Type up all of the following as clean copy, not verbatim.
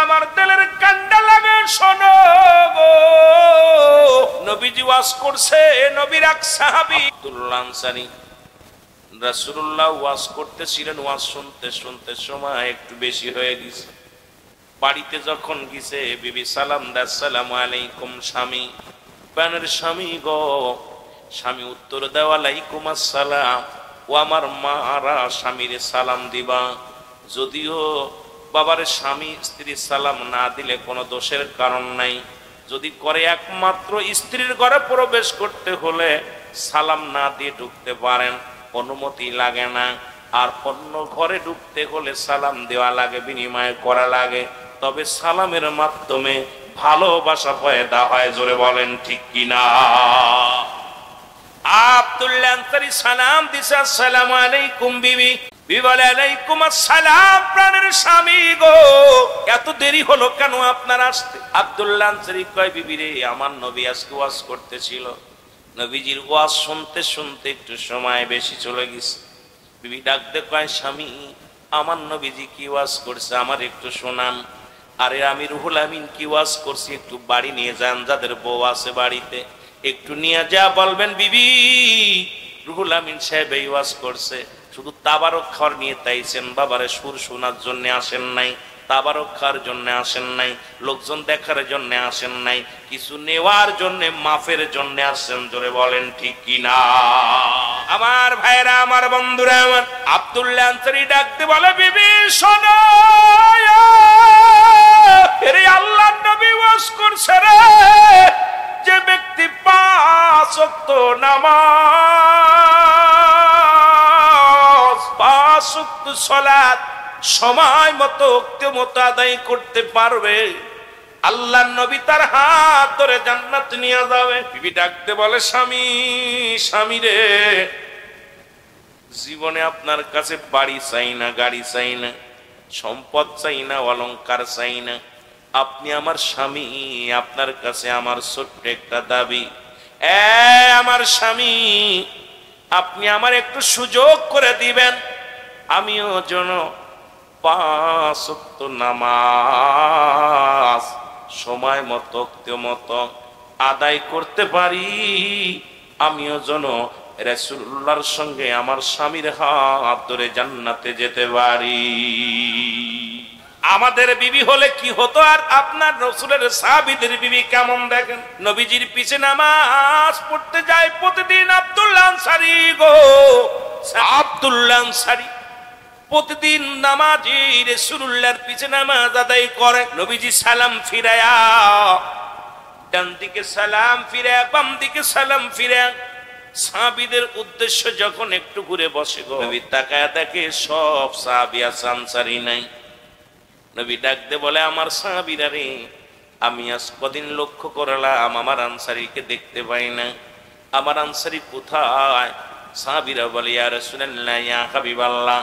আমার দিলের কান্ডা লাগে শোনো গো নবীজি ওয়াজ করছে নবীর এক সাহাবী আব্দুল্লাহ আনসারী রাসূলুল্লাহ ওয়াজ করতেছিলেন ওয়াজ শুনতে শুনতে সময় একটু বেশি হয়ে গেছে বাড়িতে যখন গেছে বিবি সালাম দা আসসালামু আলাইকুম স্বামী প্রাণের স্বামী গো স্বামী উত্তর দেওয়া আলাইকুম আসসালাম ও আমার মারা স্বামীরে সালাম দিবা যদিও বাবার স্বামী স্ত্রী সালাম না দিলে কোনো দোষের কারণ নাই যদি করে একমাত্র স্ত্রীর ঘরে প্রবেশ করতে হলে সালাম না দিয়ে ঢুকতে পারেন অনুমতি লাগে না আর অন্য ঘরে ঢুকতে হলে সালাম দেওয়া লাগে বিনিময় করা লাগে তবে সালামের মাধ্যমে ভালোবাসা পয়দা হয় জোরে বলেন ঠিক কিনা আব্দুল্লাহ আনসারী সালাম দিছে আসসালামু আলাইকুম বিবি বিবি বলে আলাইকুম আসসালাম প্রাণের স্বামী গো এত দেরি হলো কেন আপনার আসতে আব্দুল্লাহ আনসারী কয় বিবি রে আমার নবী আজকে ওয়াজ করতেছিল নবীজির ওয়াজ শুনতে শুনতে একটু সময় বেশি চলে গেছে বিবি ডাকতে কয় স্বামী আমার নবীজি কি ওয়াজ করছে আমার একটু শোনান আরে আমি রুহুল আমিন কি ওয়াজ করছি একটু বাড়ি নিয়ে যান যাদের বউ আছে বাড়িতে একটু নিয়ে যা বলবেন বিবি রুহুল আমিন সাহেব এই ওয়াজ করছে শুধু তাবারক খাওয়ার নিয়ে তাইছেন বাবারে সুর শোনার জন্য আসেন নাই তাবারক খাওয়ার জন্য আসেন নাই লোকজন দেখার জন্য আসেন নাই কিছু নেওয়ার জন্য মাফের জন্য আসেন জোরে বলেন ঠিক কিনা আমার ভাইরা আমার বন্ধুরা আমার আব্দুল্লাহ আনসারী ডাকতে বলে বিবি শোনো এরে আল্লাহর নবী ওয়াজ করছে রে যে ব্যক্তি 5 ওয়াক্ত নামাজ 5 ওয়াক্ত সালাত সময় মতো আদায় করতে পারবে আল্লাহর নবী তার হাত ধরে জান্নাত নিয়ে যাবে বিবি ডাকতে বলে স্বামী স্বামী রে জীবনে আপনার কাছে বাড়ি চাই না গাড়ি চাই না সম্পদ চাই না অলংকার চাই না আপনি আমার স্বামী আপনার কাছে আমার ছোট্ট একটা দাবি আমার স্বামী আপনি আমার একটু সুযোগ করে দিবেন আমিও যেন 5 ওয়াক্ত নামাজ সময় মতো আদায় করতে পারি আমিও যেন রাসূলুল্লাহর সঙ্গে আমার স্বামীর হাত ধরে জান্নাতে যেতে পারি আমাদের বিবি হলে কি হতো আর আপনার রাসূলের সাহাবীদের বিবি কেমন দেখেন নবীজির পিছে নামাজ পড়তে যায় প্রতিদিন আব্দুল্লাহ আনসারী গো আব্দুল্লাহ আনসারী প্রতিদিন নামাজি রাসূলুল্লাহর পিছে নামাজ আদায় করে নবীজি সালাম ফিরায়া ডান দিকে সালাম ফিরায়া বাম দিকে সালাম ফিরায়া সাহাবীদের উদ্দেশ্য যখন একটু ঘুরে বসে গো নবী তাকায়া দেখে সব সাহাবী আনসারী নাই নবী ডাকতে বলে আমার সাহাবীরা রে আমি আজ কদিন লক্ষ্য করলাম আমার আনসারীকে দেখতে পাই না আমার আনসারী কোথায় সাহাবীরা বলে ইয়া রাসূলুল্লাহ ইয়া হাবিবাল্লাহ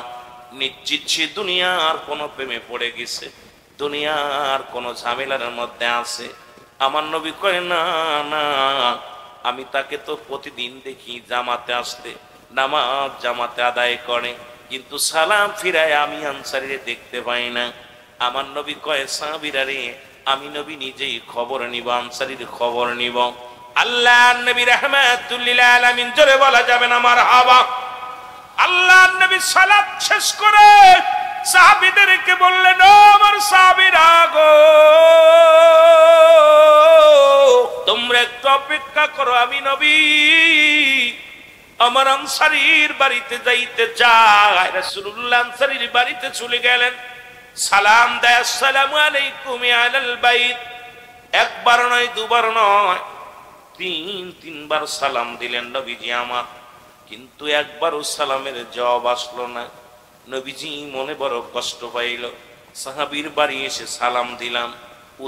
নিশ্চিত সে দুনিয়ার কোনো প্রেমে পড়ে গেছে দুনিয়ার কোনো ঝামেলার মধ্যে আছে আমার নবী কয় না না আমি তাকে তো প্রতিদিন দেখি জামাতে আসতে নামাজ জামাতে আদায় করে কিন্তু সালাম ফিরায় আমি আনসারীরে দেখতে পাই না আমার নবী কয় সাহাবীরা রে আমি নবী নিজেই খবর নিব আনসারীর খবর নিব আল্লাহর নবী রাহমাতুল লিল আলামিন জোরে বলা যাবে না মারহাবা আল্লাহর নবী সালাত শেষ করে সাহাবীদেরকে বললেন ও আমার সাহাবীরা গো তোমরা একটু অপেক্ষা করো আমি নবী আমার আনসারীর বাড়িতে যাইতে চাই রাসূলুল্লাহ আনসারীর বাড়িতে চলে গেলেন সালাম দেয় আসসালামু আলাইকুম আলাল বাইত একবার নয় দুবার নয় তিনবার সালাম দিলেন নবীজি আমার কিন্তু একবারও সালামের জবাব আসলো না নবীজি মনে বড় কষ্ট পাইল সাহাবীর বাড়ি এসে সালাম দিলাম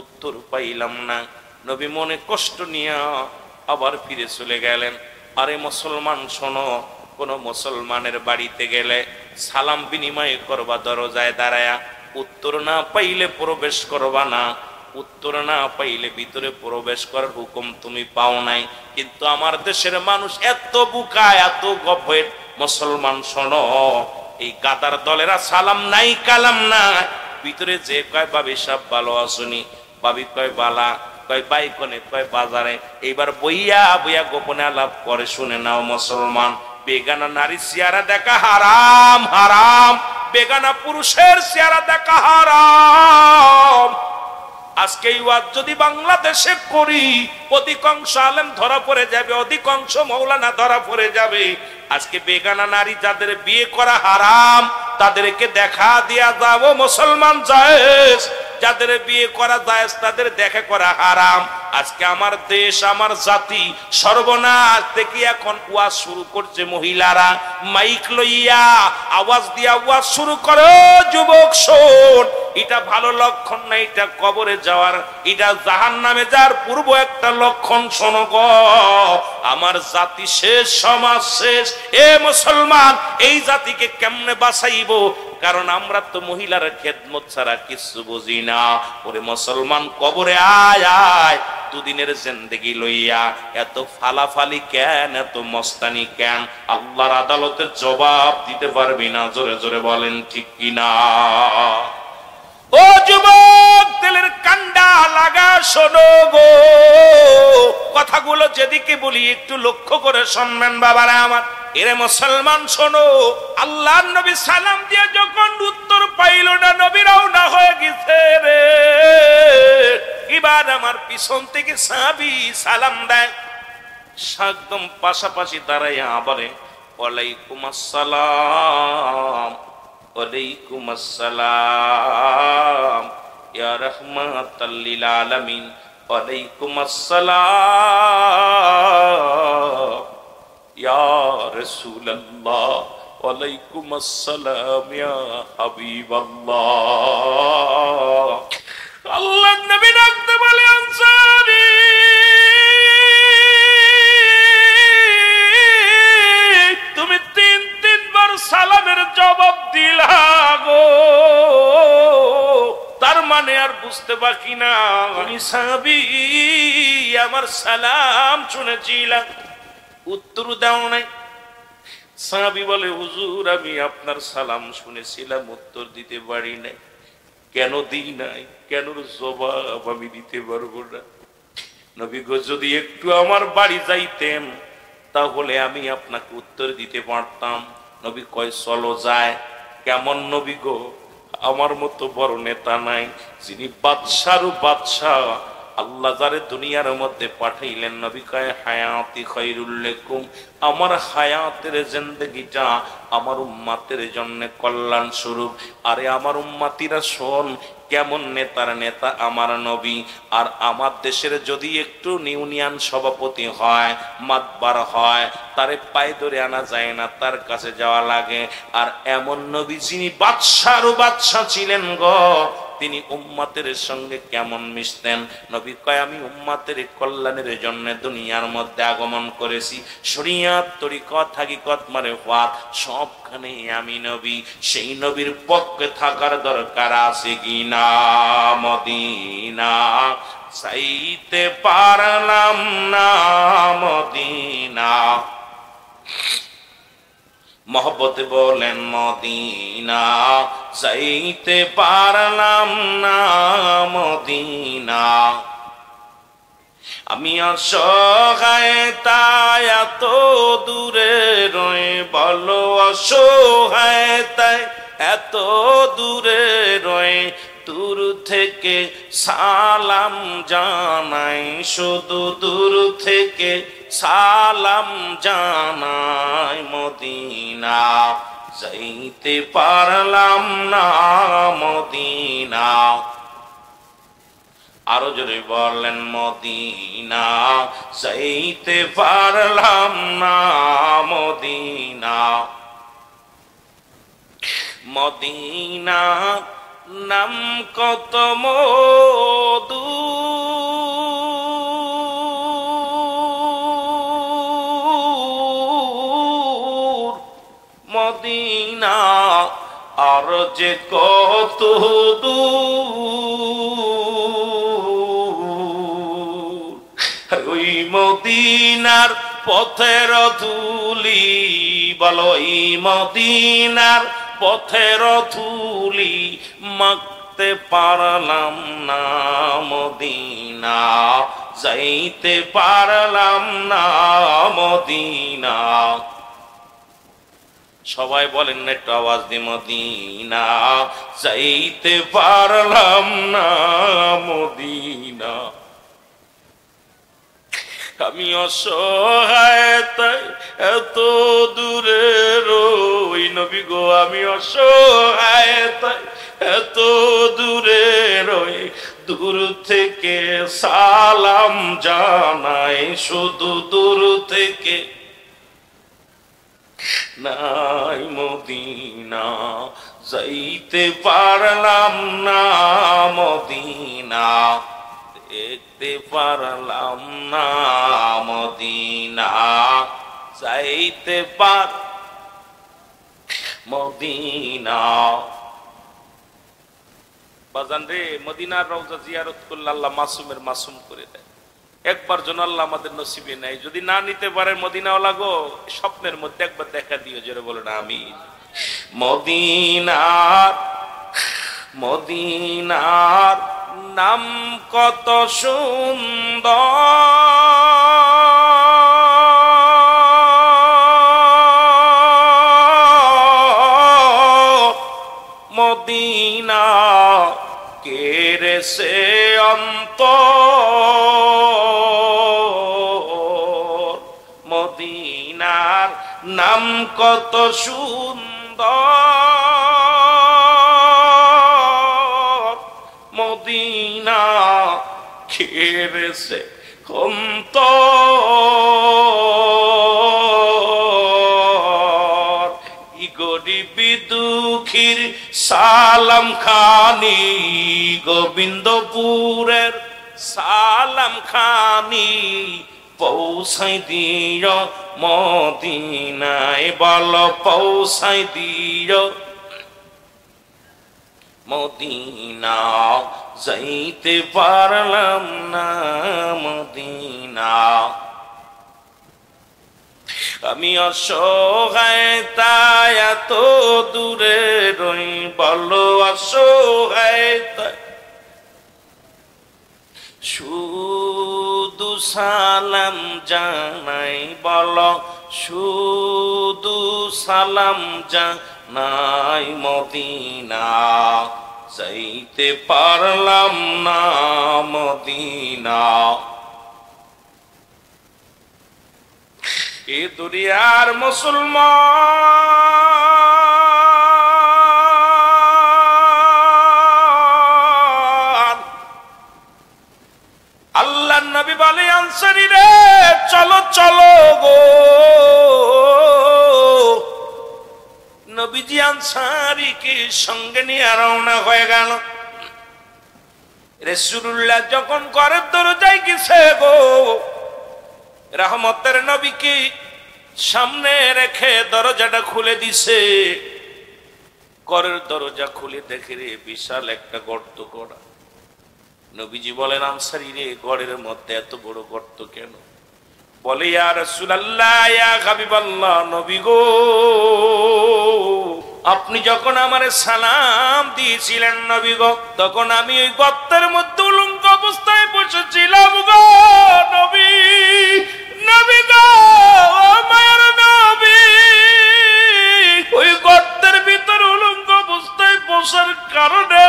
উত্তর পাইলাম না নবী মনে কষ্ট নিয়ে আবার ফিরে চলে গেলেন আরে মুসলমান শোনো কোন মুসলমানের বাড়িতে গেলে সালাম বিনিময় করবা দরজায় দাঁড়ায়া উত্তর না পাইলে প্রবেশ করবা না উত্তর না পাইলে ভিতরে প্রবেশ করার হুকুম তুমি পাও নাই কিন্তু আমার দেশের মানুষ এত বুকা এত গভীর মুসলমান শোনো এই গাদার দলেরা সালাম নাই কালাম নাই ভিতরে যে কয় ভাবি সব ভালো আসুনি, ভাবি কয় বালা, কয় বাইকনে, কয় বাজারে। এইবার বইয়া বইয়া গোপনে আলাপ করে। শুনে নাও মুসলমান, বেগানা নারী চেহারা দেখা হারাম, হারাম। বেগানা পুরুষের চেহারা দেখা হারাম। আজকে এই ওয়াজ যদি বাংলাদেশে করি, অধিকাংশ আলেম ধরা পড়ে যাবে, অধিকাংশ মৌলানা ধরা পড়ে যাবে। আজকে বেগানা নারী যাদের বিয়ে করা হারাম, তাদেরকে দেখা দিয়া যাবো মুসলমান জায়েজ। যাদের বিয়ে করা জায়েজ তাদের দেখা করা হারাম। আজকে আমার দেশ, আমার জাতি সর্বনাশ দেখি এখন ওয়াজ শুরু করছে মহিলারা, মাইক লইয়া আওয়াজ দিয়া ওয়াজ শুরু করো, যুবক শোন, এটা ভালো লক্ষণ না, এটা কবরে যাওয়ার, এটা জাহান্নামে যাওয়ার পূর্ব একটা লক্ষণ। শোনো গো, আমার জাতি শেষ, সমাজ শেষ। এ মুসলমান, এই জাতিকে কেমনে বাঁচাইবো? কারণ আমরা তো মহিলার খেদমত ছাড়া কিছু বুঝি না। ওরে মুসলমান, কবরে আয় আয়, দুদিনের জিন্দেগি লইয়া এত ফালাফালি কেন, এত মস্তানি কেন? আল্লাহর আদালতে জবাব দিতে পারবি না। জোরে জোরে বলেন ঠিক কিনা? ও যুবক, তেলের কান্ডা লাগা, শোনো গো, কথাগুলো যেদিকে বলি একটু লক্ষ্য করে শুনবেন বাবারা আমার। এরে মুসলমান শোনো, আল্লাহর নবী সালাম দিয়ে যখন উত্তর পাইল না, নবীরাও না হয়ে গেছে রে। এবার আমার পিছন থেকে সাহাবী সালাম দেয়, একদম পাশাপাশি দাঁড়াইয়া আবারে ওয়ালাইকুম আসসালাম, ওয়ালাইকুম আসসালাম ইয়া রাহমাতাল লিল আলামিন, ওয়ালাইকুম আসসালাম ইয়া রাসূলুল্লাহ, ওয়ালাইকুম আসসালাম ইয়া হাবিবাল্লাহ। আল্লাহর নবী ডাকতে বলে, আনসারী, তুমি তিনবার সালামের জবাব দিলা গো, তার মানে আর বুঝতে বাকি না আমি সাহাবী, আমার সালাম শুনেছিলাম, উত্তর দাও নাই। সাহাবী বলে, হুজুর, আমি আপনার সালাম শুনেছিলাম, উত্তর দিতে পারি নাই। কেন দিই নাই? কেন জবাব আমি দিতে পারবো না? নবী গো, যদি একটু আমার বাড়ি যাইতেন তাহলে আমি আপনাকে উত্তর দিতে পারতাম। নবী কয়, চলো যায়। কেমন নবী গো? আমার মতো বড় নেতা নাই, যিনি বাদশারও বাদশাহ, আল্লাহ যারে দুনিয়ার মধ্যে পাঠাইলেন। নবী কয়, হায়াতি খায়রুল লাকুম, আমার হায়াতের জিন্দেগিটা আমার উম্মতের জন্য কল্যাণ স্বরূপ। আরে আমার উম্মতিরা শোন, কেমন নেতার নেতা আমার নবী। আর আমার দেশের যদি একটু ইউনিয়ন সভাপতি হয়, মাতবার হয়, তারে পায়ে ধরে আনা যায় না, তার কাছে যাওয়া লাগে। আর এমন নবী যিনি বাদশারও বাদশা ছিলেন গো, তিনি উম্মতের সঙ্গে কেমন মিশতেন? নবী কয়, আমি উম্মতের কল্যাণের জন্য দুনিয়ার মধ্যে আগমন করেছি। শরীয়ত, তরিকত, হাকিকত, মারিফাত সবখানে আমি নবী। সেই নবীর পক্ষে থাকার দরকার আছে কি না? মদিনা চাইতে পারলাম না, মদিনা। মহব্বতে বলেন, মদিনা যাইতে পারলাম না, মদিনা। আমি অসহায় তাই এত দূরে রয়ে, বলো অসহায় তাই এত দূরে রয়ে, দূর থেকে সালাম জানাই, শুধু দূর থেকে সালাম জানাই, মদিনা যাইতে পারলাম না, মদিনা। আরো জোরে বলেন, মদিনা যাইতে পারলাম না, মদিনা। মদিনা নাম কত মধু, মদিনা আর যে কত দূর, ওই মদিনার পথের ধুলি, বলো, এই মদিনার পথের ধুলি, করতে পারলাম না মদিনা, যাইতে পারলাম না মদিনা। সবাই বলেন না একটু আওয়াজ দিয়ে, মদিনা যাইতে পারলাম না মদিনা। আমি অসহায় তাই এত দূরে রই নবী গো, আমি অসহায় তাই এত দূরে রই, দূর থেকে সালাম জানাই, শুধু দূর থেকে নাই মদিনা, যাইতে পারলাম না মদিনা, দেখতে পারলাম না মদিনা, যাইতে পার মদিনা। বাজান রে, মদিনার রওজা জিয়ারত করলে আল্লাহ মাসুমের মাসুম করে দেয়। একবার যেন আল্লাহ আমাদের নসিবে নাই, যদি না নিতে পারে মদিনাওয়ালা গো, স্বপ্নের মধ্যে একবার দেখা দিও, জোরে বলো না আমি। মদিনার মদিনার নাম কত সুন্দর, মদিনা কেড়ে সে অন্তর, মদিনার নাম কত সুন্দর, মদিনা কেড়ে সে অন্তর। ই গরিব দুঃখীর সালাম খানি, গোবিন্দপুরের সালাম খানি, পৌঁছাই দিও মদিনায়, বল পৌঁছাই দিও মদিনা, যাইতে পারলাম না মদিনা। আমি অসহায় তাই এত দূরে রই, বলো অসহায় তাই শুধু সালাম জানাই, বলো শুধু সালাম জানাই মদিনা, যাইতে পারলাম না মদিনা। এ দুনিয়ার মুসলমান, আল্লাহ নবী বলে আনসারী রে চলো চলো গো, নবীজি আনসারীকে সঙ্গে নিয়ে রওনা হয়ে গেল। রাসূলুল্লাহ যখন ঘরের দরজায় গেছে গো, রহমতের নবীকে সামনে রেখে দরজাটা খুলে দিছে। ঘরের দরজা খুলে দেখে রে বিশাল একটা গর্ত করা। নবীজি বলেন আনসারী রে ঘরের মধ্যে এত বড় গর্ত কেন? বলে ইয়া রাসূলুল্লাহ ইয়া হাবিবাল্লাহ, নবী গো আপনি যখন আমারে সালাম দিয়েছিলেন নবী গো, তখন আমি ওই গর্তের মধ্যে উলঙ্গ অবস্থায় বসেছিলাম গো নবী। নবী গো মায়ের নবী, ওই গর্তের ভিতর উলঙ্গ অবস্থায় বসার কারণে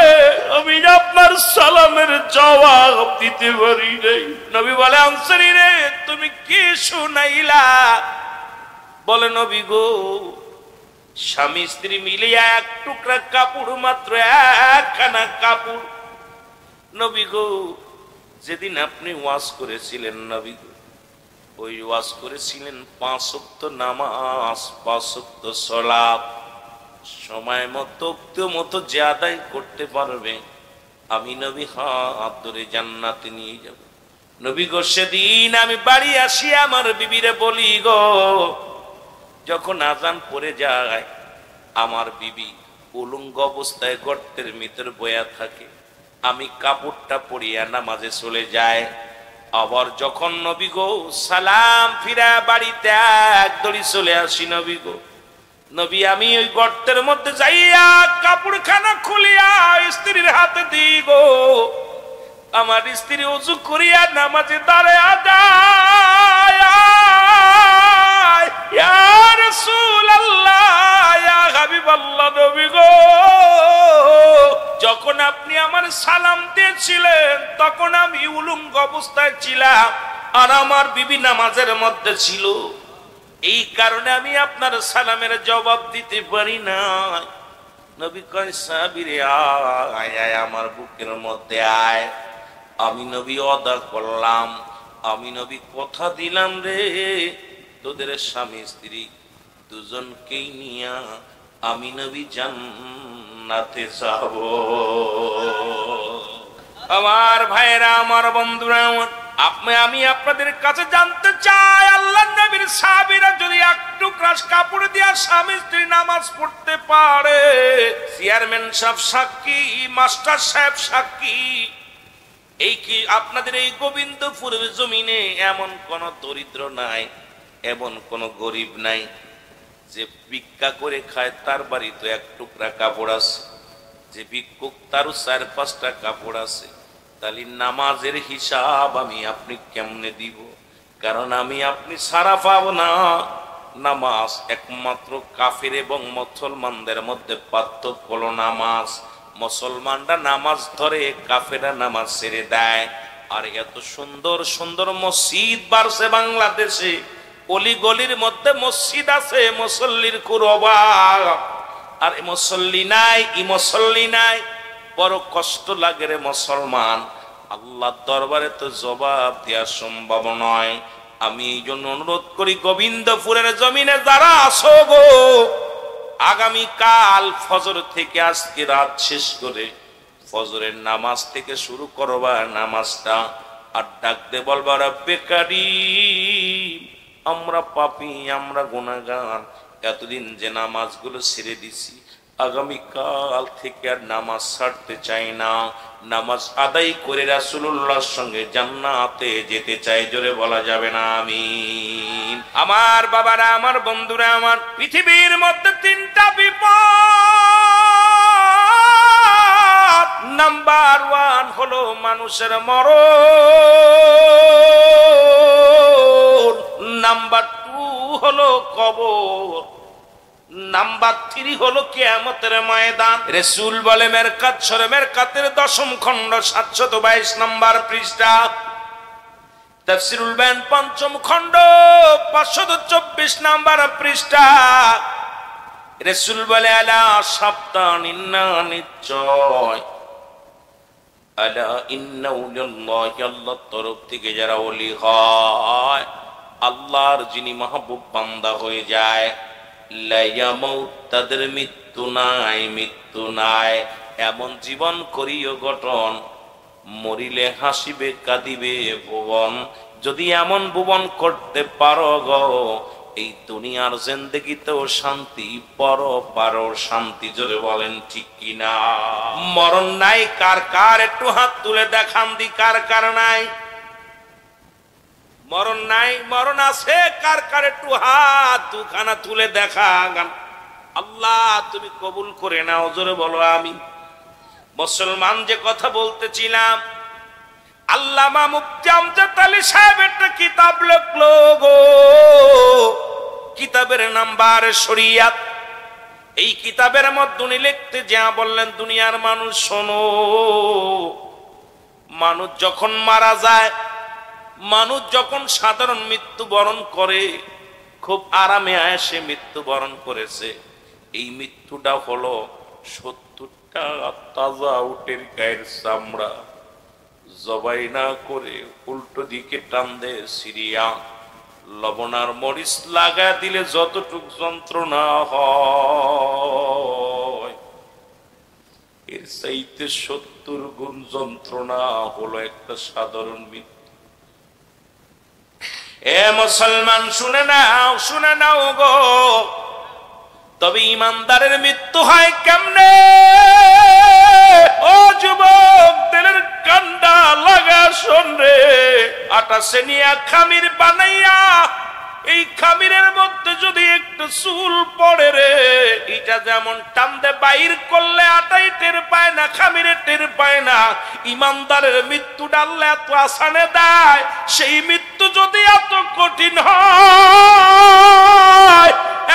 আমি আপনার সালামের জবাব দিতে পারি নাই। নবী বলে আনসারী রে তুমি কি শুনাইলা? বলে নবী গো স্বামী স্ত্রী মিলিয়ে এক টুকরা কাপড়, মাত্র একখানা কাপড়। নবী গো যেদিন আপনি ওয়াজ করেছিলেন নবী গো, ওই ওয়াজ করেছিলেন 5 ওয়াক্ত নামাজ, 5 ওয়াক্ত সালাত সময় মতো যে আদায় করতে পারবে আমি নবী হাত ধরে জান্নাতে নিয়ে যাব। নবী গো সেদিন আমি বাড়ি আসি আমার বিবিরে বলি গো, যখন আজান পড়ে যায় আমার বিবি উলঙ্গ অবস্থায় গর্তের ভিতর বয়া থাকে, আমি কাপড়টা পরিয়া নামাজে চলে যায়। আবার যখন নবী গো সালাম ফিরা বাড়িতে এক দড়ি চলে আসি নবী গো, নবী আমি ওই গর্তের মধ্যে যাইয়া কাপড়খানা খুলিয়া স্ত্রীর হাতে দিই গো, আমার স্ত্রী ওযু করিয়া নামাজে দাঁড়ায়া যায়। ইয়া রাসূলুল্লাহ, ইয়া হাবিবাল্লাহ, নবী গো, যখন আপনি আমার সালাম দিয়েছিলেন তখন আমি উলঙ্গ অবস্থায় ছিলাম আর আমার বিবি নামাজের মধ্যে ছিল, এই কারণে আমি আপনার সালামের জবাব দিতে পারি না। নবী কয় সাহাবীরে আয় আয় আমার বুকের মধ্যে আয়। আমি নবী ওয়াদা করলাম, আমি নবী কথা দিলাম রে, তোদের স্বামী স্ত্রী দুজনকেই নিয়া আমি নবী জান্নাতে যাব। আমার ভাইরা, আমার বন্ধুরা, আমি আপনাদের কাছে জানতে চাই, আল্লাহর নবীর সাহাবীরা যদি একটু ক্রাশ কাপড় দিয়া স্বামী স্ত্রী নামাজ পড়তে পারে, চেয়ারম্যান সাহেব সাক্ষী, মাস্টার সাহেব সাক্ষী, এই কি আপনাদের এই গোবিন্দপুরের জমিনে এমন কোন দরিদ্র নাই, এমন কোন গরিব নাই যে ভিক্ষা করে খায় তার বাড়িতে এক টুকরা কাপড় আছে, যে ভিক্ষুক তারও 4-5টা কাপড় আছে। তাহলে নামাজের হিসাব আমি আপনি কেমনে দিব? কারণ আমি আপনি সারা পাবো না। নামাজ একমাত্র কাফির এবং মুসলমানদের মধ্যে পার্থক্য হলো নামাজ। মুসলমানরা নামাজ ধরে, কাফেররা নামাজ ছেড়ে দেয়। আর এত সুন্দর সুন্দর মসজিদ বাড়ছে বাংলাদেশে, অলি গলির মধ্যে মসজিদ আছে, মুসল্লির খুব অভাব। আর মুসল্লি নাই, মুসল্লি নাই, বড় কষ্ট লাগে রে মুসলমান। আল্লাহর দরবারে তো জবাব দেওয়া সম্ভব নয়। আমি এই জন্য অনুরোধ করি, গোবিন্দপুরের জমিনে যারা আসো গো, আগামী কাল ফজর থেকে আজকে রাত শেষ করে ফজরের নামাজ থেকে শুরু করবা নামাজটা, আর ডাক দে বলবা রব্বে কারীম, আমরা পাপী, আমরা গুনাহগার, এতদিন যে নামাজগুলো ছেড়ে দিছি, আগামী কাল থেকে আর নামাজ ছাড়তে চাই না, নামাজ আদায় করে রাসূলুল্লাহর সঙ্গে জান্নাতে যেতে চাই। জোরে বলা যাবে না আমিন? আমার বাবারা, আমার বন্ধুরা, আমার পৃথিবীর মধ্যে 3টা বিপদ। নাম্বার 1 হলো মানুষের মরণ, নাম্বার 2 হলো কবর, নাম্বার 3 হলো কিয়ামতের ময়দান। রাসূল বলে মেরকাত সূরা মেরকাতের 10ম খণ্ড 722 নম্বর পৃষ্ঠা, তাফসীরুল বায়ান 5ম খণ্ড 524 নম্বর পৃষ্ঠা, রাসূল বলে আলা সাবধান, ইন্না নিশ্চয়, আলা ইন্না উলিল্লাহি, আল্লাহর তরফ থেকে যারা ওলি হয়, আল্লাহর যিনি মাহবুব বান্দা হয়ে যায়, তাদের মৃত্যু নাই, মৃত্যু নাই। এমন জীবন করিও গঠন, মরিলে হাসিবে কাঁদিবে ভুবন। যদি এমন ভুবন করতে পারো গো, এই দুনিয়ার জিন্দেগিতেও শান্তি, পরপারও শান্তি। জোরে বলেন ঠিক কিনা? মরণ নাই কার কার? একটু হাত তুলে দেখান দি, কার কার নাই? মরণ নাই? মরণ আছে কার কার? একটু হাত দুখানা তুলে দেখান। আল্লাহ তুমি কবুল করে নাও। জোরে বলো আমিন। মুসলমান যে কথা বলতেছিলাম, আল্লামা মুফতি আমজাদ আলী সাহেব একটা কিতাব লিখলো গো, কিতাবের নাম্বার শরিয়াত। এই কিতাবের মধ্যে উনি লিখতে যা বললেন, দুনিয়ার মানুষ শোনো, মানুষ যখন মারা যায়, মানুষ যখন সাধারণ মৃত্যু বরণ করে, খুব আরামে আয়েসে মৃত্যু বরণ করেছে, এই মৃত্যুটা হলো 70টা তাজা উটের গায়ের চামড়া জবাই না করে উল্টো দিকে টান দে সিরিয়া, লবণার মরিচ লাগা দিলে যতটুক যন্ত্রণা হয়, এর চাইতে 70 গুণ যন্ত্রণা হলো একটা সাধারণ মৃত্যু। এ মুসলমান শুনে নাও, শুনে নাও গো। তবে ইমানদারের মৃত্যু হয় কেমনে? ও যুবক, তেলের কান্ডা লাগা শোন রে, আটা সেনিয়া খামির বানাইয়া এই খামিরের মধ্যে যদি একটু চুল পড়ে রে, এটা যেমন টানতে বাইর করলে আটাই টের পায় না, খামিরে টের পায় না। ইমানদারের মৃত্যু ডাললে এত আসানে দেয়, সেই মৃত্যু যদি এত কঠিন হয়।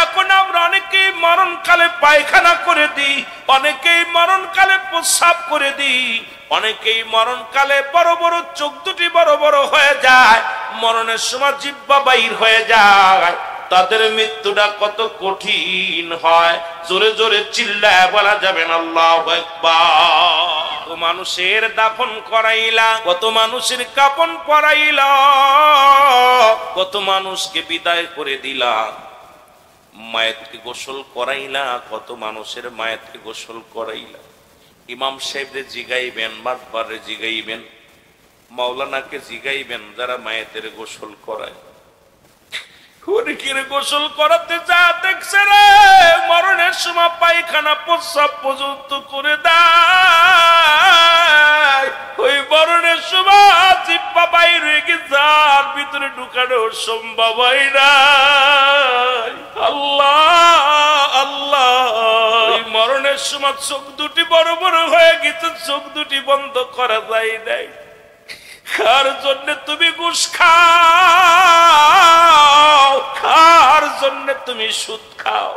এখন আমরা অনেকেই মরণকালে পায়খানা করে দিই, অনেকেই মরণকালে প্রস্রাব করে দিই, অনেকেই মরণকালে বড় বড় চোখ দুটি বড় বড় হয়ে যায়, মরণের সময় জিহ্বা বাইর হয়ে যায়। তাদের মৃত্যুটা কত কঠিন হয়, জোরে জোরে চিল্লায় বলা যাবে না আল্লাহু আকবার। কত মানুষের দাফন করাইলা, কত মানুষের কাফন পরাইলা, কত মানুষকে বিদায় করে দিলা, মায়েতকে গোসল করাইলা, কত মানুষের মায়েতকে গোসল করাইলা। ইমাম সাহেবরে জিগাইবেন, মাতবারে জিগাইবেন, মাওলানাকে জিগাইবেন, যারা মায়েতের গোসল করায়। অনেকের গোসল করাতে যা দেখছে রে, মরণের সময় পায়খানা প্রস্রাব পর্যন্ত করে দেয়। ওই মরণের সময় জিহ্বা বাইর হয়ে গেছে, আর ভিতরে ঢুকানোর সম্ভব হয় না। আল্লাহ আল্লাহ, ওই মরণের সময় চোখ দুটি বড় বড় হয়ে গেছে, চোখ দুটি বন্ধ করা যায় নাই। কার জন্য তুমি ঘুষ খাও, কার জন্য তুমি সুদ খাও,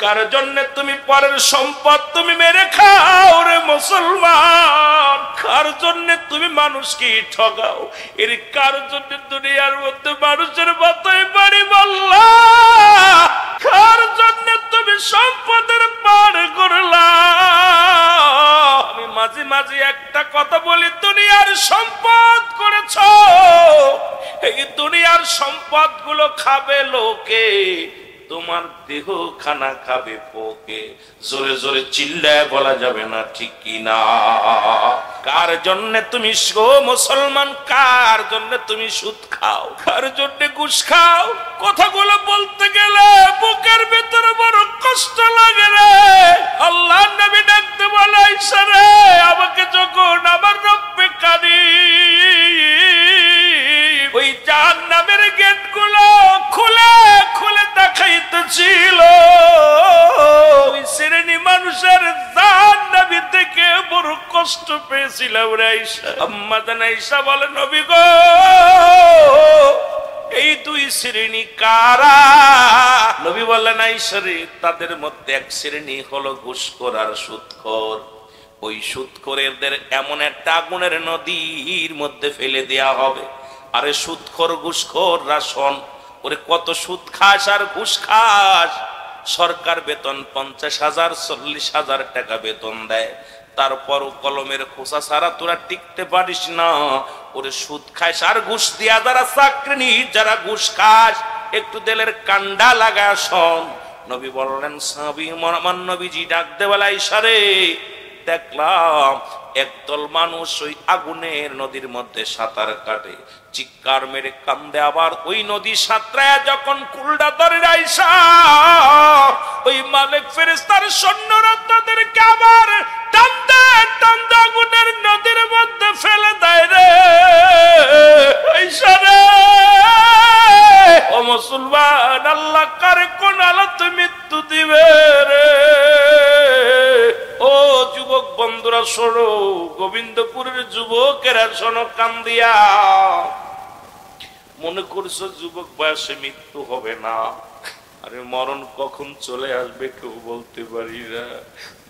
কার জন্য তুমি পরের সম্পদ তুমি মেরে খাও রে মুসলমান, কার জন্য তুমি মানুষকে ঠগাও, এর কার জন্য দুনিয়ার মধ্যে মানুষের মতোই বাড়ি বললা, কার জন্য তুমি সম্পদের পার করলা। আমি মাঝে মাঝে একটা কথা বলি, দুনিয়ার সম্পদ করেছ, এই দুনিয়ার সম্পদ গুলো খাবে লোকে, তোমার দেহ খানা খাবে পোকে। জোরে জোরে চিল্লায় বলা যাবে না ঠিক কিনা? কার জন্য তুমি মুসলমান, কার জন্য তুমি সুদ খাও, কার জন্য ঘুষ খাও? কথাগুলো বলতে গেলে বুকের ভিতরে বড় কষ্ট লাগে রে। আল্লাহ নবী ডাকতে বলে, আয়েশা রে, আমাকে যখন আমার রব্বে কারীম ওই জাহান্নামের গেট গুলো খুলে খুলে দেখাইতেছিল, ওই শ্রেণী মানুষের জাহান্নামী থেকে বড় কষ্ট পেয়েছিলাম রে আয়েশা। আম্মা জান আয়েশা বলে, নবী গো, এই দুই শ্রেণী কারা? নবী বললেন, আয়েশা রে, তাদের মধ্যে এক শ্রেণী হলো ঘুষখোর আর সুদখোর। ওই সুদখোরদের এমন একটা আগুনের নদীর মধ্যে ফেলে দেয়া হবে। আরে সুদখোর ঘুষখোর রাশন, ওরে কত সুদ খাস আর ঘুষ খাস। সরকার বেতন 50,000 40,000 টাকা বেতন দেয়, তারপর কলমের খোসা ছাড়া তোরা টিকতে পারিস না। ওরে সুদ খাস আর ঘুষ দিয়া যারা চাকরি নি, যারা ঘুষ খাস, একটু দেলের কান্ডা লাগা শোন। নবী বললেন, সাহাবী আমার নবীজি ডাক দেওয়ালা, ইশারে দেখলাম একদল মানুষ ওই আগুনের নদীর মধ্যে সাঁতার কাটে, চিৎকার মেরে কান্দে, আবার ওই নদী সাঁতরায়া যখন কুলডা ধরে আয়েশা, ওই মালিক ফেরেশতার সৈন্যরা তাদেরকে আবার টানতে টানতে আগুনের নদীর মধ্যে ফেলে দেয় রে আয়েশা রে। ও মুসলমান, আল্লাহ কারে কোন আলাতে মৃত্যু দিবে রে? ও যুবক বন্ধুরা শোনো, গোবিন্দপুরের যুবকেরা শোনো, কান্দিয়া মনে করছো যুবক বয়সে মৃত্যু হবে না। আরে মরণ কখন চলে আসবে কেউ বলতে পারি না,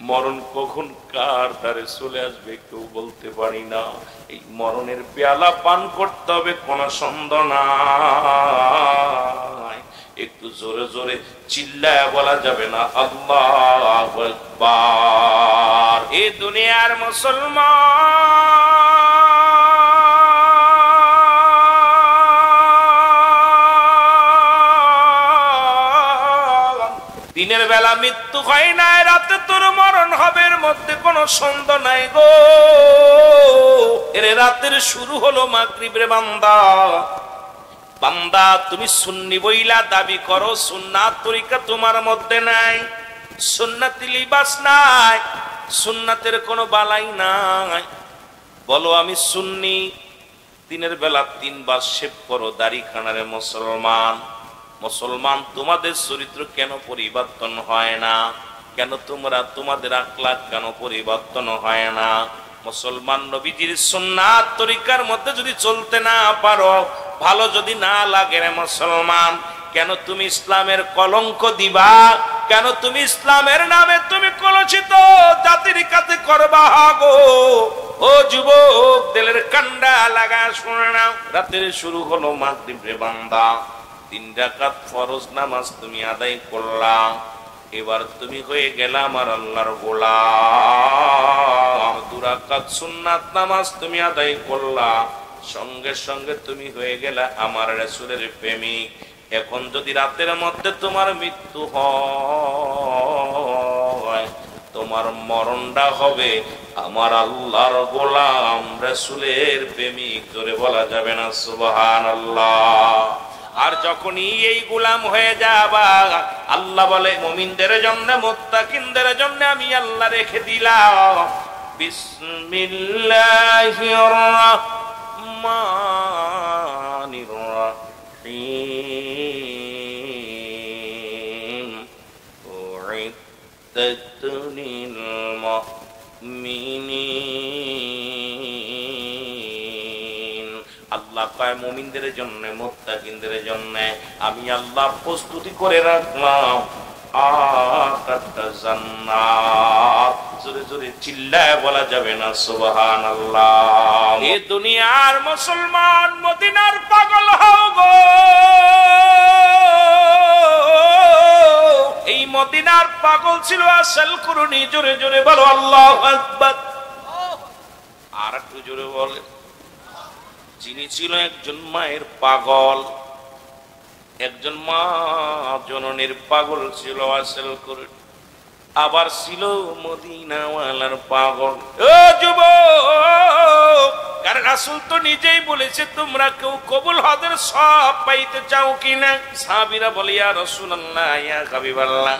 মরণ কখন কার দ্বারে চলে আসবে কেউ বলতে পারি না। এই মরণের পেয়ালা পান করতে হবে, কোন সন্দেহ নাই। একটু জোরে জোরে চিল্লায় বলা যাবে না আল্লাহু আকবার। এই দুনিয়ার মুসলমান, দিনের বেলা মৃত্যু হয় না, রাতে তোর মরণ হবে, এর মধ্যে কোনো সন্দেহ নাই গো। এর রাতের শুরু হলো মাগরিব রে বান্দা। বান্দা, তুমি সুন্নি বইলা দাবি করো, সুন্নাত তরিকা তোমার মধ্যে নাই, সুন্নাতি লিবাস নাই, সুন্নাতের কোনো বালাই নাই। বলো আমি সুন্নি, দিনের বেলা 3 বার শেভ করো দাড়ি খানারে মুসলমান, মুসলমান তোমাদের চরিত্র কেন পরিবর্তন হয় না? কেন তোমরা তোমাদের আখলাক কেন পরিবর্তন হয় না? মুসলমান নবীজির সুন্নাত তরিকার মধ্যে যদি চলতে না পারো, ভালো যদি না লাগে রে মুসলমান, কেন তুমি ইসলামের কলঙ্ক দিবা? কেন তুমি ইসলামের নামে তুমি কলুষিত জাতির কাছে করবা গো? ও যুবক, দিলের কান্ডা লাগা শুনে নাও। রাতের শুরু হলো মাগরিবে বান্দা, 3 রাকাত ফরজ নামাজ তুমি আদায় করলা, এবার তুমি হয়ে গেলা আমার আল্লাহর গোলাম। 2 রাকাত সুন্নাত নামাজ তুমি আদায় করলা, সঙ্গে সঙ্গে তুমি হয়ে গেলা আমার রাসূলের প্রেমিক। এখন যদি রাতের মধ্যে তোমার মৃত্যু হয়, তোমার মরণটা হবে আমার আল্লাহর গোলাম রাসূলের প্রেমিক। জোরে বলা যাবে না সুবহানাল্লাহ? আর যখনই এই গোলাম হয়ে যাবা, আল্লাহ বলে মুমিনদের জন্য, মুত্তাকিনদের জন্য আমি আল্লাহ রেখে দিলাম বিসমিল্লাহির রাহমানির রাহিম উইদ্দাত লিল মুমিনিন। আল্লাহ কয় মুমিনদের জন্য, মুত্তাকিনদের জন্য আমি আল্লাহ প্রস্তুতি করে রাখলাম জান্নাত। জোরে জোরে চিল্লায় বলা যাবে না সুবহানাল্লাহ? এই দুনিয়ার মুসলমান মদিনার পাগল হও গো। এই মদিনার পাগল ছিল আসল করুনি। জোরে জোরে বলো আল্লাহু আকবার। আর একটু জোরে বলে। যিনি ছিল একজন মায়ের পাগল, একজন মা জননীর পাগল ছিল আসল করে, আবার ছিল মদিনাওয়ালার পাগল। ও যুবক, কারণ রাসূল তো নিজেই বলেছে তোমরা কেউ কবুল হজের সব পাইতে চাও কিনা? সাহাবীরা বলে ইয়া রাসূলুল্লাহ, ইয়া হাবিবাল্লাহ,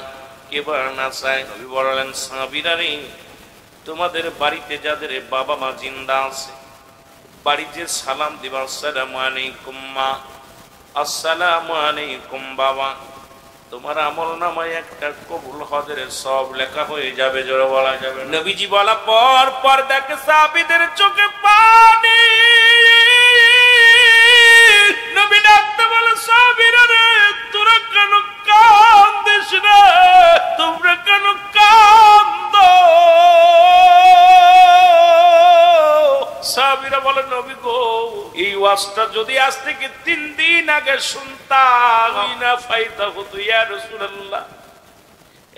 কে বলেন না চাই? নবী বললেন সাহাবীরা রে, তোমাদের বাড়িতে যাদের বাবা মা জিন্দা আছে, বাড়িতে সালাম দিবা, আসসালামু আলাইকুম মা, আসসালামু আলাইকুম বাবা। তোমার আমল নামায় একটা কবুল হজের সব লেখা হয়ে যাবে। জোরে বলা যাবে। নবীজি বলা পর পর দেখে সাহাবীদের চোখে পানি। নবী ডাকতে বলে সাহাবীরা রে, তোরা কেন কাঁদিস রে? তোমরা কেন কাঁদো? সাহাবীরা বলে নবী গো, এই ওয়াজটা যদি আজ থেকে 3 দিন আগে শুনতাম না ফায়দা হতো ইয়া রাসূলুল্লাহ।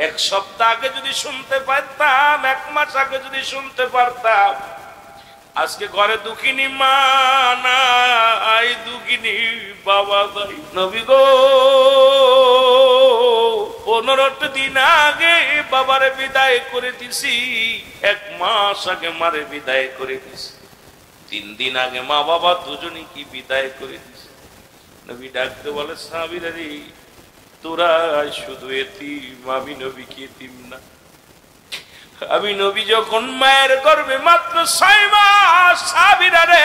1 সপ্তাহ আগে যদি শুনতে পারতাম, 1 মাস আগে যদি শুনতে পারতাম, আজকে ঘরে দুঃখিনী মা নাই, দুঃখিনী বাবা নাই। নবী গো, 15 দিন আগে বাবারে বিদায় করে দিছি, 1 মাস আগে মারে বিদায় করে দিছি, 3 দিন আগে মা বাবা দুজনই কি বিদায় করে দিছে। নবী ডাকতে বলে সাহাবীরা রে, তোরা শুধু এতিম, আমি নবী কি এতিম না? আমি নবী যখন মায়ের গর্ভে মাত্র 6 মাস, সাহাবীরা রে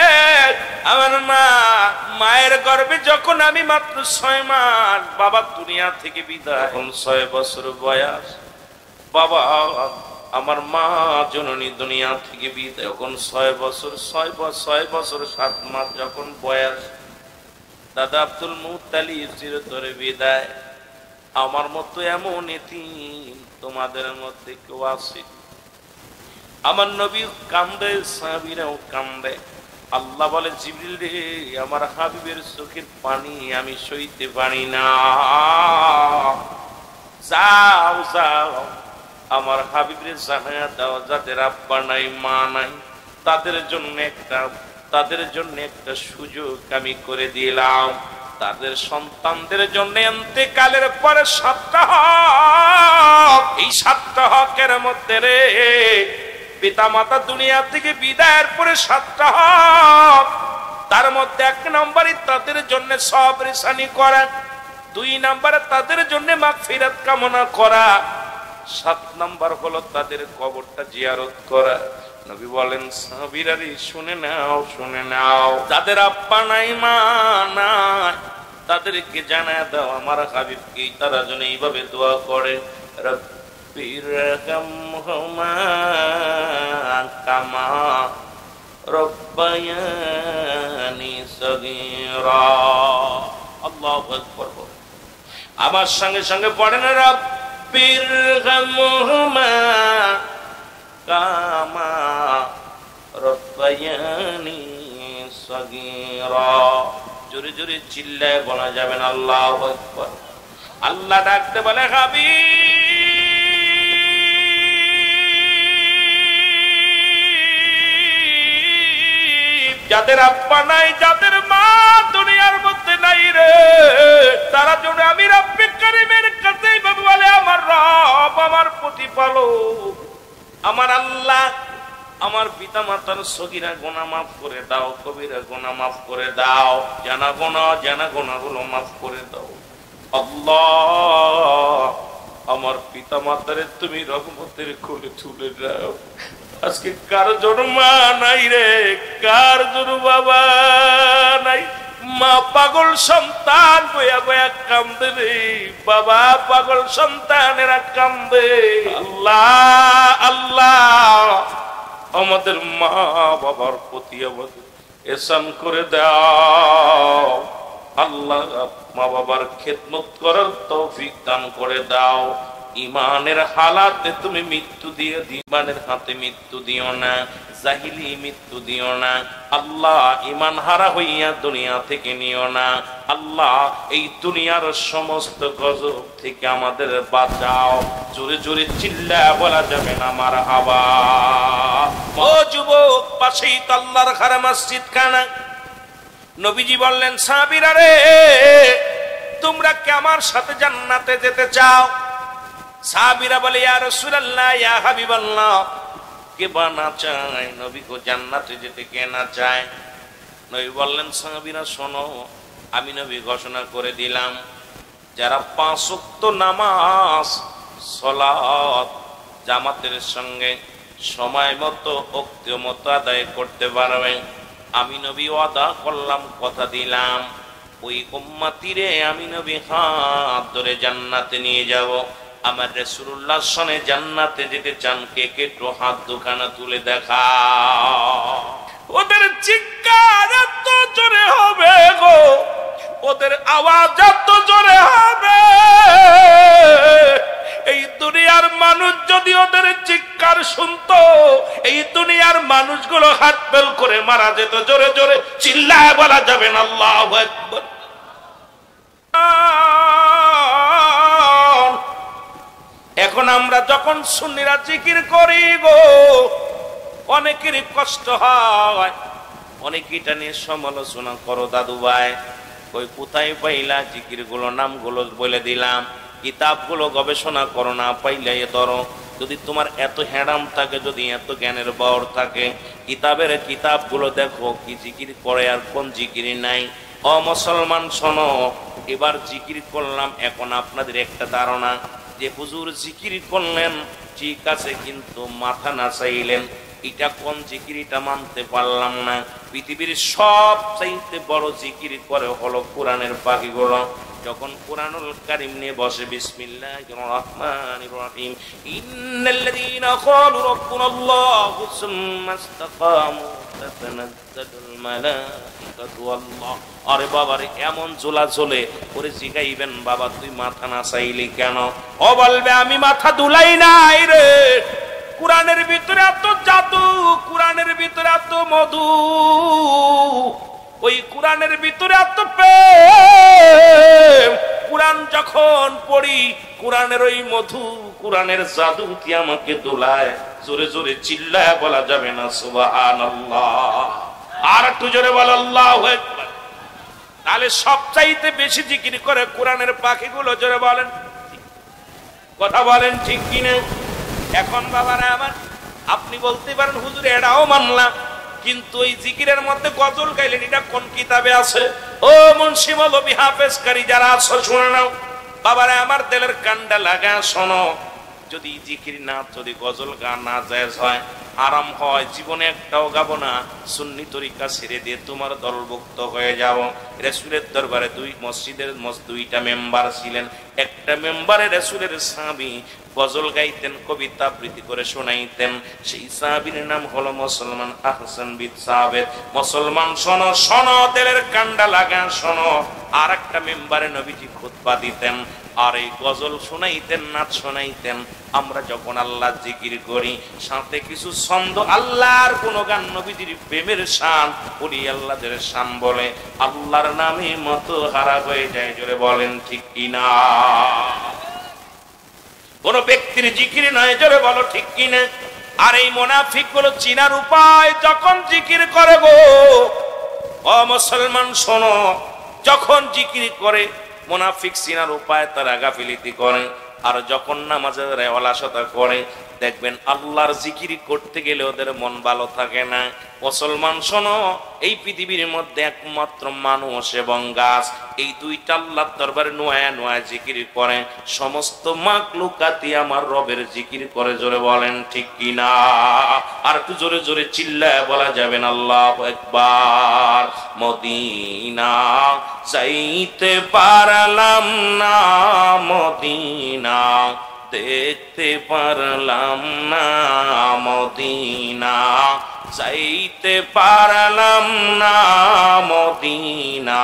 আমার মা মায়ের গর্ভে যখন আমি মাত্র 6 মাস, বাবা দুনিয়া থেকে বিদায়, এখন 6 বছর বয়স। বাবা আমার মা জননী দুনিয়া থেকে বিদায়, যখন 6 বছর 7 মাস যখন বয়স, দাদা আব্দুল মুত্তালিব চিরতরে বিদায়। আমার মতো এমন এতিম তোমাদের মধ্যে কেউ আছে? আমার নবী কান্দে, সাহাবীরাও কান্দে। আল্লাহ বলে জিবরিল রে, আমার হাবিবের চোখের পানি আমি সইতে পারি না, যাও যাও আমার হাবিবের জানায়া দাও, যাদের আব্বা নাই মা নাই তাদের জন্য একটা সুযোগ আমি করে দিলাম। তাদের সন্তানদের জন্য ইন্তেকালের পরে 7টা হক, এই 7টা হকের মধ্যে রে পিতা মাতা দুনিয়া থেকে বিদায়ের পরে 7টা হক, তার মধ্যে 1 নম্বরই তাদের জন্য সবর ইহসানি করা, 2 নম্বরে তাদের জন্য মাগফিরাত কামনা করা, 7 নম্বর হলো তাদের কবরটা জিয়ারত করা। নবী বলেন সাহাবীরা রে, শুনে নাও শুনে নাও, যাদের আব্বা নাই মা নাই তাদেরকে জানায় দাও আমার হাবিবকে তারা যেন এইভাবে দোয়া করে, রব্বিরহামহুমা কামা রব্বায়ানি সগীরা। আল্লাহু আকবার। আমার সঙ্গে সঙ্গে পড়েন, রব্বিরহামহুমা কামা রব্বায়ানি সগীরা। জোরে জোরে চিল্লায় বলা যাবে না আল্লাহু আকবার। আল্লাহ ডাকতে বলে, হাবিব যাদের আব্বা নাই, যাদের মা দুনিয়ার মধ্যে নাই রে, তারা জন্য আমি রব্বে কারীমের কাছে বলে, আমার রব, আমার প্রতিপালক, আমার আল্লাহ, আমার পিতা মাতার সগীরা গুনাহ মাফ করে দাও, কবিরা গুনাহ মাফ করে দাও, জানা গুনাহগুলো মাফ করে দাও। আল্লাহ, আমার পিতা মাতারে তুমি রহমতের কোলে তুলে দাও। আজকে কার জন্য মা নাই রে, কার জন্য বাবা নাই, মা পাগল সন্তান বয়া বয়া কান্দে রে, বাবা পাগল সন্তানেরা কান্দে। আল্লাহ আল্লাহ, আমাদের মা বাবার প্রতি আমাদের এহসান করে দাও। আল্লাহ, মা বাবার খেদমত করার তৌফিক দান করে দাও। ইমানের হালাতে তুমি মৃত্যু দিয়ে ইমানের হাতে মৃত্যু দিও না, জাহিলি মৃত্যু দিও না। আল্লাহ, ইমান হারা হইয়া দুনিয়া থেকে নিও না। আল্লাহ, এই দুনিয়ার সমস্ত গজব থেকে আমাদের বাঁচাও। জোরে জোরে চিল্লায় বলা যাবে না মারহাবা। ও যুবক, পাশেই তো আল্লাহর ঘর মসজিদ খানা। নবীজি বললেন, সাহাবীরা রে, তোমরা কি আমার সাথে জান্নাতে যেতে চাও? সাহাবীরা বলে, ইয়া রাসূলুল্লাহ, ইয়া হাবিবাল্লাহ, কে বা না চায়? নবী গো, জান্নাতে যেতে কে না চায়? নবী বললেন, সাহাবীরা শোনো, আমি নবী ঘোষণা করে দিলাম, যারা 5 ওয়াক্ত নামাজ সালাত জামাতের সঙ্গে সময় মতো ওক্ত মতো আদায় করতে পারবে, আমি নবী ওয়াদা করলাম, কথা দিলাম, ওই উম্মতিরে আমি নবী হাত ধরে জান্নাতে নিয়ে যাব। আমার রাসূলুল্লাহ সনে জান্নাতে যেতে চান কে কে? একটু হাত দুখানা তুলে দেখা। ওদের চিৎকার এত জোরে হবে গো, ওদের আওয়াজ এত জোরে হবে, এই দুনিয়ার মানুষ যদি ওদের চিৎকার শুনতো, এই দুনিয়ার মানুষগুলো হাত ফেল করে মারা যেত। জোরে জোরে চিল্লায় বলা যাবে না আল্লাহু আকবার। এখন আমরা যখন সুন্নিরা জিকির করি গো, অনেকেরই কষ্ট হয়, অনেকে এটা নিয়ে সমালোচনা করো, দাদু ভাই কই কোথায় পাইলা জিকির গুলো, নামগুলো বলে দিলাম, কিতাবগুলো গবেষণা করো না, পাইলে এ ধরো। যদি তোমার এত হ্যাডাম থাকে, যদি এত জ্ঞানের বর থাকে, কিতাবগুলো দেখো কি জিকির করে আর কোন জিকির নাই। ও মুসলমান শোনো, এবার জিকির করলাম, এখন আপনাদের একটা ধারণা যে হুজুর জিকির করলেন ঠিক আছে, কিন্তু মাথা না চাইলেন, এটা কোন জিকির এটা মানতে পারলাম না। পৃথিবীর সব চাইতে বড় জিকির করে হলো কোরআনের পাখিগুলো। যখন কোরআনুল কারীম নিয়ে বসে, বিসমিল্লাহির রহমানির রহিম, ইন্নাল্লাযীনা ক্বালু রাব্বুনাল্লাহু সুম্মা ইসতাকামু তাতানাজ্জালুল মালাইকাতু ওয়াল্লাহ। আরে বাবা রে, এমন ঝোলা ঝোলে ওরে জিগাইবেন, বাবা তুই মাথা না চাইলি কেন? ও বলবে, আমি মাথা দুলাই নাই রে, কোরআনের ভিতরে এত জাদু, কোরআনের ভিতরে এত মধু, ওই কোরআনের ভিতরে এত প্রেম। কোরআন যখন পড়ি, কোরআনের ওই মধু, কোরআনের জাদু কি আমাকে দোলায়। জোরে জোরে চিল্লায় বলা যাবে না সুবহানাল্লাহ? আর একটু জোরে বল আল্লাহু আকবার। তাহলে সবচাইতে বেশি জিকির করে কোরআনের পাখিগুলো। জোরে বলেন, কথা বলেন ঠিক কিনা? এখন বাবারা আমার, আপনি বলতে পারেন হুজুর এটাও মানলাম, কিন্তু এই জিকিরের মধ্যে গজল গাইলেন, এটা কোন কিতাবে আছে? ও মুন্সি মৌলভী হাফেজকারী যারা আছো, শুনে নাও বাবারা আমার, দিলের কান্ডা লাগা শোনো। যদি জিকির না, যদি গজল গান না জায়েজ হয়, আরাম হয়, জীবনে একটাও গাবো না, সুন্নি তরিকা ছেড়ে দিয়ে তোমার দলভুক্ত হয়ে যাব। রাসূলের দরবারে মসজিদের দুইটা মেম্বার ছিলেন। একটা মেম্বারে রাসূলের সাহাবী গজল গাইতেন, কবিতা আবৃত্তি করে শোনাইতেন। সেই সাহাবীর নাম হলো মুসলমান আহসান বিন সাবিত। মুসলমান শোনো, শোনো, তেলের কান্ডা লাগা শোনো। আর একটা মেম্বারে নবীজি খুতবা দিতেন, আর এই গজল শোনাইতেন, নাচ শোনাইতেন। আমরা যখন আল্লাহ জিকির করি, সাথে কিছু ছন্দ আল্লাহর কোন গান, নবীজির প্রেমের শান, ওলি আল্লাহদের শান বলে, আল্লাহর নামে মতো হারা হয়ে যায়। জোরে বলেন ঠিক কিনা? কোন ব্যক্তির জিকির নয়, জোরে বলো ঠিক কিনা? আর এই মুনাফিক গুলো চিনার উপায়, যখন জিকির করে গো ও মুসলমান শোনো, যখন জিকির করে মুনাফিক চিনার উপায় তারা গাফিলতি করে। আর যখন নামাজের অলসতা করে, দেখবেন আল্লাহর জিকির করতে গেলে ওদের মন ভালো থাকে না। মুসলমান শোনো, এই পৃথিবীর মধ্যে একমাত্র মানুষ এবং গাছ, এই দুইটা আল্লাহর দরবারে নোয়া নোয়া জিকির করে। সমস্ত মাখলুকাতি আমার রবের জিকির করে। জোরে বলেন ঠিক কিনা? আর একটু জোরে জোরে চিল্লায় বলা যাবেন আল্লাহু আকবার। মদিনা যাইতে পারলাম না, মদিনা দেখতে পারলাম না, মদিনা যাইতে পারলাম না, মদিনা।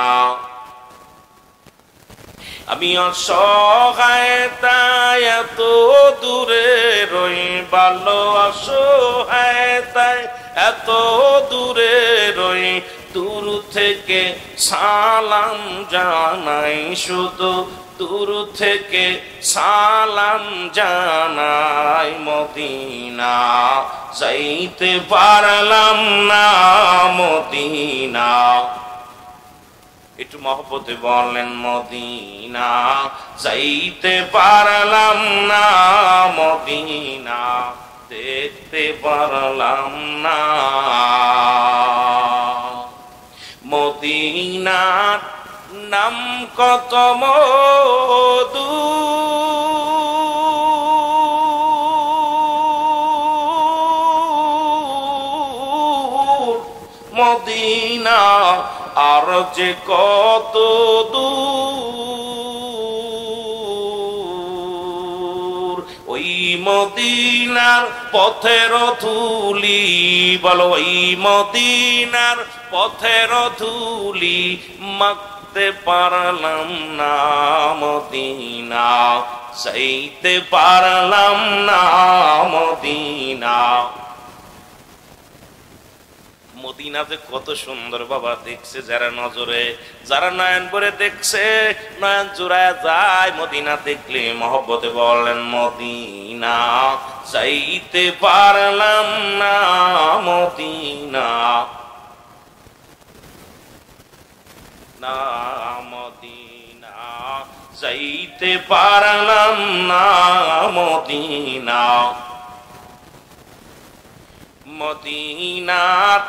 আমি অসহায় তাই এত দূরে রই, ভালো অসহায় তাই এত দূরে রই, দূর থেকে সালাম জানাই, শুধু দূর থেকে সালাম জানাই, মদিনা যাইতে পারলাম না, মদিনা। একটু মহব্বতে বলেন, মদিনা যাইতে পারলাম না, মদিনা দেখতে পারলাম না। মদিনার নাম কত মধু, মদিনা আর যে কত দূর, ওই মদিনার পথের ধুলি, বলো ওই মদিনার পথের ধুলি মাখতে পারলাম না, মদিনা যাইতে পারলাম না, মদিনা। মদিনাতে কত সুন্দর বাবা, দেখছে যারা নজরে, যারা নয়ন ভরে দেখছে, নয়ন জুড়ায় যায় মদিনা দেখলে। মহব্বতে বলেন, মদিনা যাইতে পারলাম না, মদিনা না, মদিনা যাইতে পারলাম না, মদিনা। মদিনার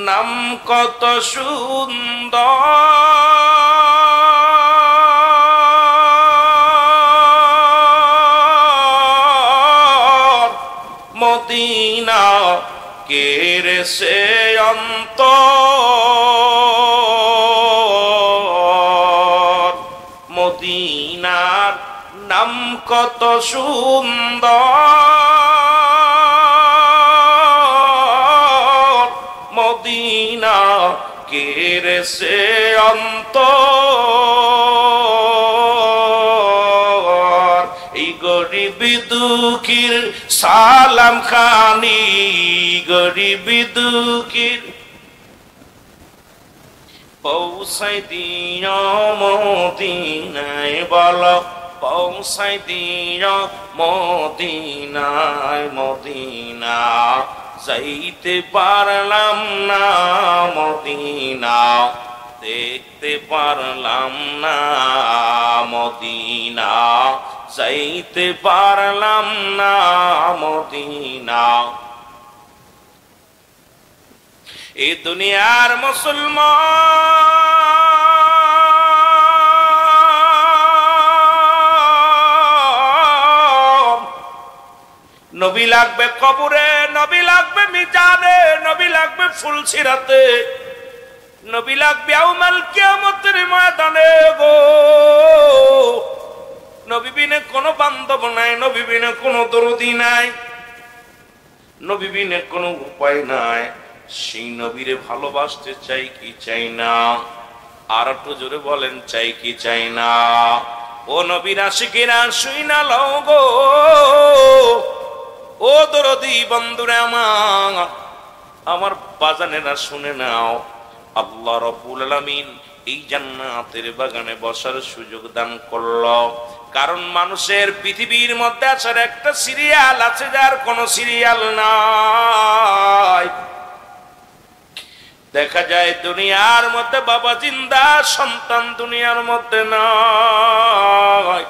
নাম কত সুন্দর, মদিনা কেড়ে সে অন্তর, মদিনার নাম কত সুন্দর, মদিনা কেড়ে সে অন্তর। এই গরিব দুঃখীর সালাম খানি, গরিব দুঃখীর পৌঁছাই দিও মদিনায়, বলো পৌঁছাই দিও মদিনায়, মদিনা যাইতে পারলাম না, মদিনা দেখতে পারলাম না, মদিনা যাইতে পারলাম না, মদিনা। এই দুনিয়ার মুসলমান নবী লাগবে কবরে, নবী লাগবে মিজানে, নবী লাগবে ফুলসিরাতে, নবী লাগবে ইয়াউমাল কিয়ামতের ময়দানে গো। নবী বিনে কোনো বান্ধব নাই, নবী বিনে কোনো দরদি নাই, নবী বিনে কোনো উপায় নাই। সেই নবীরে ভালোবাসতে চাই কি চাই না? আর একটু জোরে বলেন, চাই কি চাই না? ও নবীর আশিকেরা শুই না লও গো, ও দরদি বন্ধুরা আমার বাজানেরা শুনে নাও। আল্লাহ রাব্বুল আলামিন এই জান্নাতের বাগানে বসার সুযোগ দান করলো, কারণ মানুষের পৃথিবীর মধ্যে আসার একটা সিরিয়াল আছে, যার কোনো সিরিয়াল নাই। দেখা যায় দুনিয়ার মধ্যে বাবা জিন্দা, সন্তান দুনিয়ার মধ্যে নাই।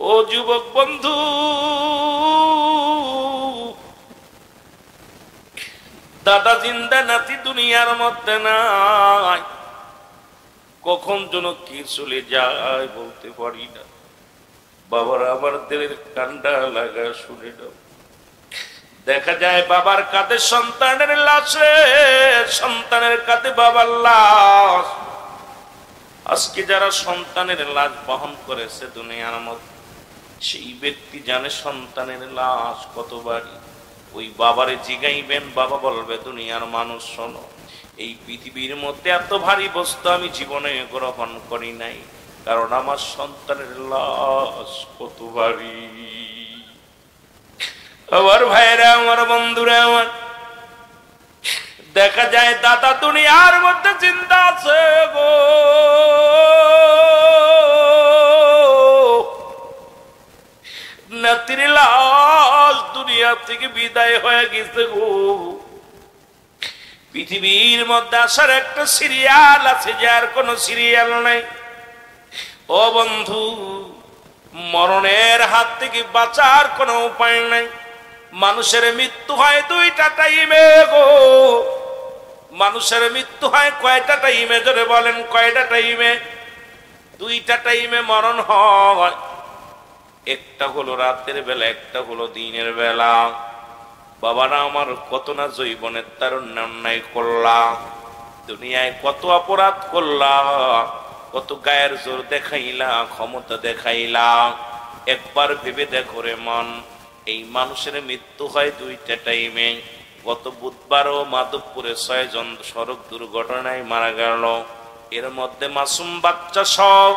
ও যুবক বন্ধু, দাদা জিন্দা, নাতি দুনিয়ার মধ্যে নাই। কখন যেন কি চলে যায় বলতে পারি না। বাবারা আমার দিলের কান্ডা লাগা শুনে নাও। দেখা যায় বাবার কাঁধে সন্তানের লাশ, সন্তানের কাঁধে বাবার লাশ। আজকে যারা সন্তানের লাশ বহন করেছে দুনিয়ার মধ্যে, সেই ব্যক্তি জানে সন্তানের লাশ কত ভারী। ওই বাবারে জিগাইবেন, বাবা বলবে দুনিয়ার মানুষ শোনো, এই পৃথিবীর মধ্যে এত ভারী বস্তু আমি জীবনে গ্রহণ করি নাই, কারণ আমার সন্তানের লাশ কত ভারী। আমার ভাইরা, আমার বন্ধুরা আমার, দেখা যায় দাদা দুনিয়ার মধ্যে চিন্তা আছে গো, নাতির লাশ দুনিয়া থেকে বিদায় হয়ে গেছে গো। পৃথিবীর মধ্যে আসার একটা সিরিয়াল আছে, যার কোনো সিরিয়াল নাই। ও বন্ধু, মরণের হাত থেকে বাঁচার কোনো উপায় নাই। মানুষের মৃত্যু হয় দুইটা টাইমে গো। মানুষের মৃত্যু হয় কয়টা টাইমে? জোরে বলেন, কয়টা টাইমে? দুইটা টাইমে মরণ হয়। একটা হলো রাতের বেলা, একটা হলো দিনের বেলা। বাবারা আমার, কত না জৈবনের তারুণ্য অন্যায় করলাম, দুনিয়ায় কত অপরাধ করলাম, কত গায়ের জোর দেখাইলা, ক্ষমতা দেখাইলা। একবার ভেবে দেখো রে মন, এই মানুষের মৃত্যু হয় দুইটা টাইমে। গত বুধবারও মাধবপুরে 6 জন সড়ক দুর্ঘটনায় মারা গেল। এর মধ্যে মাসুম বাচ্চা সব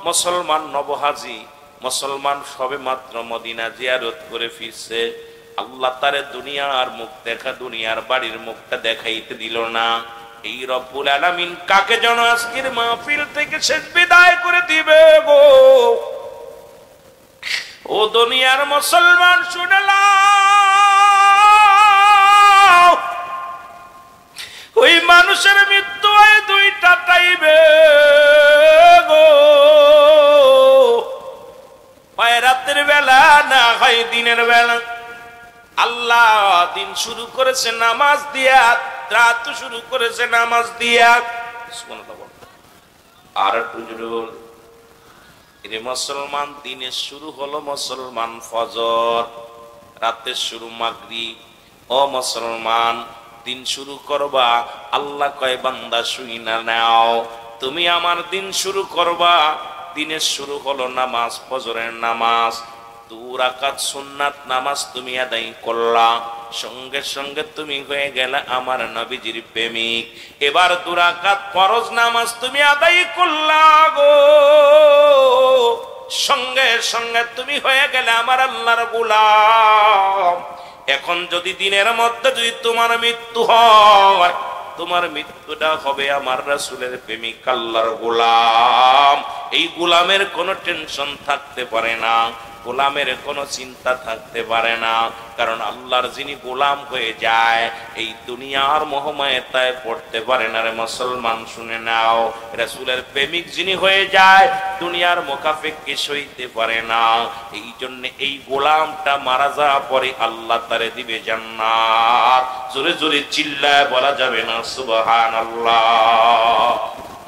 মুসলমান নবহাজি, মুসলমান সবে মাত্র মদিনা জিয়ারত করে ফিরছে। আল্লাহ তারে দুনিয়ার মুখ দেখা, দুনিয়ার বাড়ির মুখটা দেখাইতে দিল না। এই রব্বুল আলামিন কাকে যেন আজকের মাহফিল থেকে শেষ বিদায় করে দিবে গো। ও দুনিয়ার মুসলমান শুনে নাও, ওই মানুষের মৃত্যু হয় দুইটা টাইমে গো। হয় রাতের বেলা, না হয় দিনের বেলা। আল্লাহ দিন শুরু করেছে নামাজ দিয়া, রাত শুরু করেছে নামাজ দিয়া। আর একটু মুসলমান, দিনের শুরু হলো মুসলমান ফজর, রাতের শুরু মাগরিব। ও মুসলমান, দিন শুরু করবা, আল্লাহ কয় বান্দা শুই না নাও, তুমি আমার দিন শুরু করবা। দিনের শুরু হলো নামাজ, ফজরের নামাজ। 2 রাকাত সুন্নাত নামাজ তুমি আদায় করলা, সঙ্গে সঙ্গে তুমি হয়ে গেলে আমার নবীজির প্রেমিক। এবার 2 রাকাত ফরজ নামাজ তুমি আদায় করলা গো, সঙ্গে সঙ্গে তুমি হয়ে গেলে আমার আল্লাহর গোলাম। এখন যদি দিনের মধ্যে যদি তোমার মৃত্যু হয়, তোমার মৃত্যুটা হবে আমার রাসূলের প্রেমিক, আল্লাহর গোলাম। এই গোলামের কোনো টেনশন থাকতে পারে না, গোলামের কোনো চিন্তা থাকতে পারে না, কারণ আল্লাহর যিনি গোলাম হয়ে যায়, এই দুনিয়ার মোহমায়ায় পড়তে পারে না রে মুসলমান। শুনে নাও, রাসূলের প্রেমিক যিনি হয়ে যায়, দুনিয়ার মুখাপেক্ষী সইতে পারে না। এই জন্য এই গোলামটা মারা যাওয়ার পরে আল্লাহ তারে দিবে জান্নাত। জোরে জোরে চিল্লায় বলা যাবে না সুবহানাল্লাহ?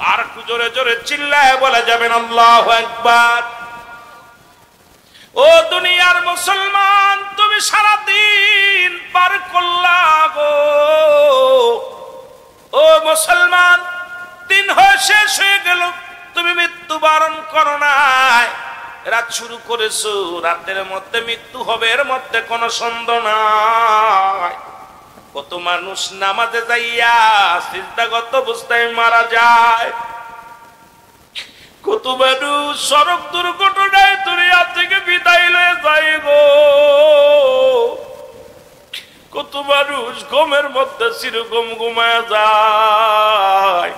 আর একটু জোরে জোরে চিল্লায় বলা যাবে না আল্লাহু আকবার? ও দুনিয়ার মুসলমান, তুমি সারা দিন পার করলা গো। ও মুসলমান, দিন হয়ে শেষ হয়ে গেল, তুমি মৃত্যুবরণ করো নাই। রাত শুরু করেছো, রাতের মধ্যে মৃত্যু হবে, এর মধ্যে কোনো সন্দেহ নাই। কত মানুষ নামাজে যাইয়া সিজদাগত অবস্থায় মারা যায়। কত মানুষ সড়ক দুর্ঘটনায় দুনিয়া থেকে বিদায় লয়ে যায় গো। কত মানুষ ঘুমের মধ্যে চিরঘুম ঘুমায় যায়।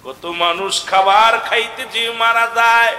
কত মানুষ খাবার খাইতে যে মারা যায়।